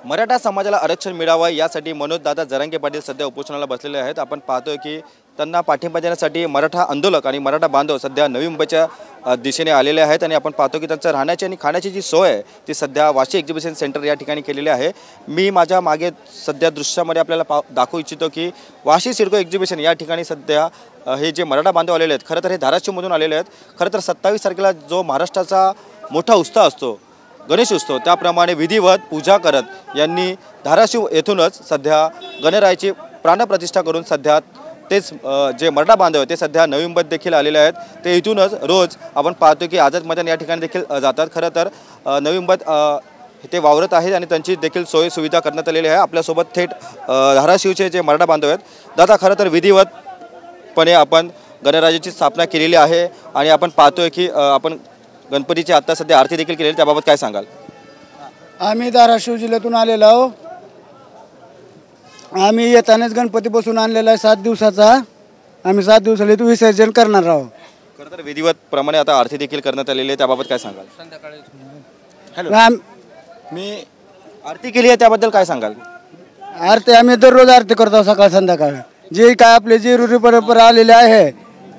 मराठा समाजाला आरक्षण मिळावं यासाठी मनोजदादा जरांगे पाटील सध्या उपोषणाला बसलेले आहेत। आपण पाहतोय की त्यांना पाठिंबा देण्यासाठी मराठा आंदोलक आणि मराठा बांधव सध्या नवी मुंबईच्या दिशेने आलेले आहेत आणि आपण पाहतो की त्यांचं राहण्याची आणि खाण्याची जी सोय आहे ती सध्या वाशी एक्झिबिशन सेंटर या ठिकाणी केलेली आहे। मी माझ्या मागे सध्या दृश्यामध्ये आपल्याला दाखवू इच्छितो की वाशी सिडको एक्झिबिशन या ठिकाणी सध्या हे जे मराठा बांधव आलेले आहेत, खरं तर हे धाराशिवमधून आलेले आहेत। खरं तर 27 तारखेला जो महाराष्ट्राचा मोठा उत्सव असतो गणेश उत्सव, त्याप्रमाणे विधिवत पूजा करत यांनी धाराशिव येथूनच सध्या गणरायाची प्राणप्रतिष्ठा करून सध्या तेच जे मराठा बांधव ते सध्या नवी मुंबईत देखील आलेले आहेत। ते इथूनच रोज आपण पाहतो की आझाद मैदान या ठिकाणी देखील जातात। खरं तर नवी मुंबईत ते वावरत आहेत आणि त्यांची देखील सोय सुविधा करण्यात आलेली आहे। आपल्यासोबत थेट धाराशिवचे जे मराठा बांधव आहेत, दादा खरं तर विधिवतपणे आपण गणरायाची स्थापना केलेली आहे आणि आपण पाहतोय की आपण गणपतीची आता सध्या आरती देखील केलेली, त्याबाबत काय सांगाल? आम्ही धाराशिव जिल्ह्यातून आलेलो आहोत। आम्ही येतानाच गणपती बसून आणलेला आहे 7 दिवसाचा। आम्ही 7 दिवसाला इथं विसर्जन करणार आहोत। खरं तर विधिवत प्रमाणे आता आरती देखील करण्यात आलेली आहे, त्याबाबत काय सांगाल? हॅलो, मी आरती केली आहे त्याबद्दल काय सांगाल? आरती आम्ही दररोज आरती करतो सकाळ संध्याकाळ। जे काय आपले जे रूढी परंपरा आलेले आहे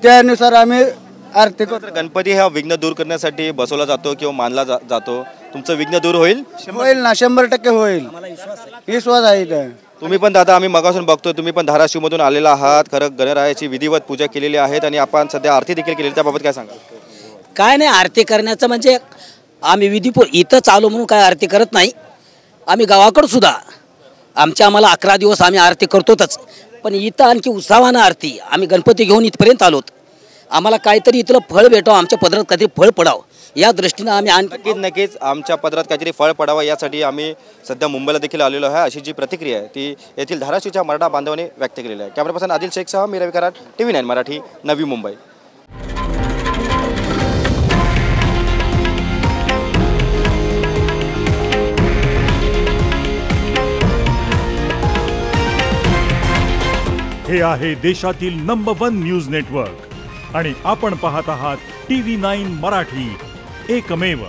त्यानुसार आम्ही आरती करतो। गणपती हा विघ्न दूर करण्यासाठी बसवला जातो किंवा मानला जातो, तुमचं विघ्न दूर होईल? होईल ना, 100% होईल, विश्वास आहे इथं। तुम्ही पण दादा, आम्ही मगासून बघतो तुम्ही पण धाराशिवमधून आलेला आहात। खरं गणरायाची विधिवत पूजा केलेली आहे आणि आपण सध्या आरती देखील केलेली, त्याबाबत काय सांगाल? काय नाही, आरती करण्याचं म्हणजे आम्ही इथं चालू म्हणून काय आरती करत नाही। आम्ही गावाकडं सुद्धा आम्हाला 11 दिवस आम्ही आरती करतोच, पण इथं आणखी उत्साहानं आरती आम्ही गणपती घेऊन इथपर्यंत आलोत। आम्हाला काहीतरी इथलं फळ भेटावं, आमच्या पदरात काहीतरी फळ पडावं या दृष्टीनं आम्ही नक्कीच आमच्या पदरात काहीतरी फळ पडावं यासाठी आम्ही सध्या मुंबईला देखील आलेलो आहे, अशी जी प्रतिक्रिया आहे ती येथील धाराशिवच्या मराठा बांधवांनी व्यक्त केलेली आहे। कॅमेरा पर्सन आदिल शेखसह मी रवी कराड, TV9 मराठी, नवी मुंबई। हे आहे देशातील नंबर 1 न्यूज नेटवर्क आणि आपण पाहत आहात TV9 मराठी, एकमेव।